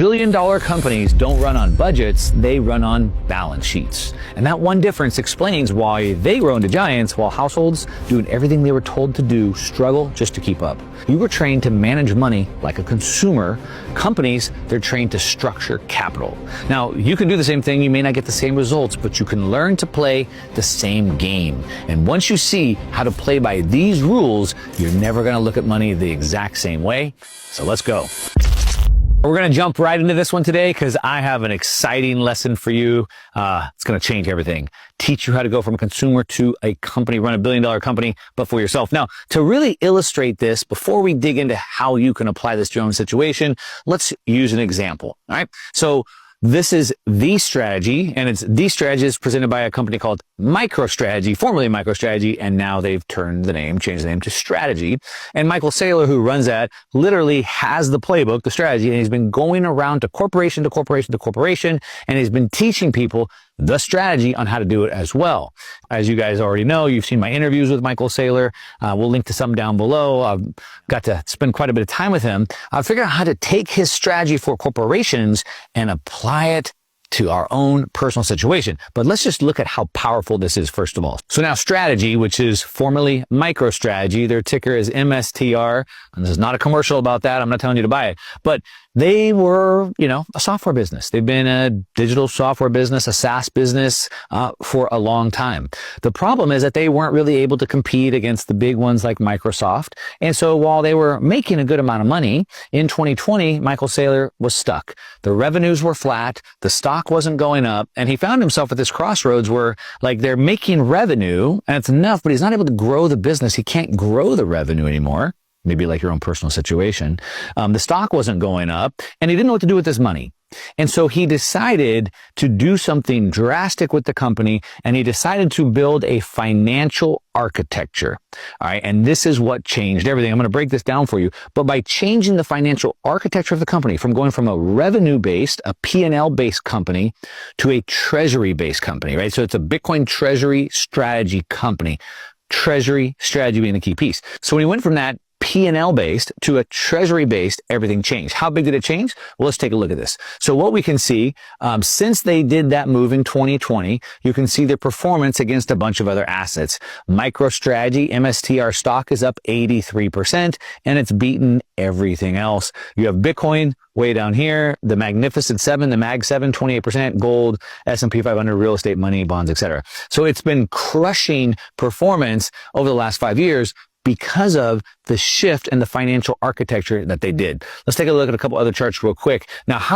Billion-dollar companies don't run on budgets, they run on balance sheets. And that one difference explains why they grow into giants while households, doing everything they were told to do, struggle just to keep up. You were trained to manage money like a consumer. Companies, they're trained to structure capital. Now, you can do the same thing, you may not get the same results, but you can learn to play the same game. And once you see how to play by these rules, you're never gonna look at money the exact same way. So let's go. We're going to jump right into this one today because I have an exciting lesson for you. It's going to change everything. Teach you how to go from a consumer to a company, run a billion-dollar company, but for yourself. Now, to really illustrate this, before we dig into how you can apply this to your own situation, let's use an example. All right. So this is The Strategy, and it's The Strategy is presented by a company called MicroStrategy, formerly MicroStrategy, and now they've changed the name to Strategy. And Michael Saylor, who runs that, literally has the playbook, the strategy, and he's been going around to corporation to corporation to corporation, and he's been teaching people the strategy on how to do it as well. As you guys already know, you've seen my interviews with Michael Saylor. We'll link to some down below. I've got to spend quite a bit of time with him. I've figured out how to take his strategy for corporations and apply it to our own personal situation. But let's just look at how powerful this is first of all. So now Strategy, which is formerly MicroStrategy, their ticker is MSTR. And this is not a commercial about that. I'm not telling you to buy it. But they were, a software business. They've been a digital software business, a SaaS business for a long time. The problem is that they weren't really able to compete against the big ones like Microsoft. And so while they were making a good amount of money, in 2020, Michael Saylor was stuck. The revenues were flat, the stock wasn't going up, and he found himself at this crossroads where they're making revenue and it's enough, but he's not able to grow the business. He can't grow the revenue anymore. Maybe like your own personal situation. The stock wasn't going up and he didn't know what to do with his money. And so he decided to do something drastic with the company, and he decided to build a financial architecture. All right. And this is what changed everything. I'm going to break this down for you. But by changing the financial architecture of the company from going from a revenue-based, a P&L-based company to a treasury-based company, right? So it's a Bitcoin treasury strategy company. Treasury strategy being the key piece. So when he went from that P&L based to a treasury based, everything changed. How big did it change? Well, let's take a look at this. So what we can see, since they did that move in 2020, you can see their performance against a bunch of other assets. MicroStrategy, MSTR stock is up 83% and it's beaten everything else. You have Bitcoin way down here, the Magnificent Seven, the Mag 7, 28%, gold, S&P 500, real estate, money, bonds, etc. So it's been crushing performance over the last 5 years because of the shift in the financial architecture that they did. Let's take a look at a couple other charts real quick. Now, how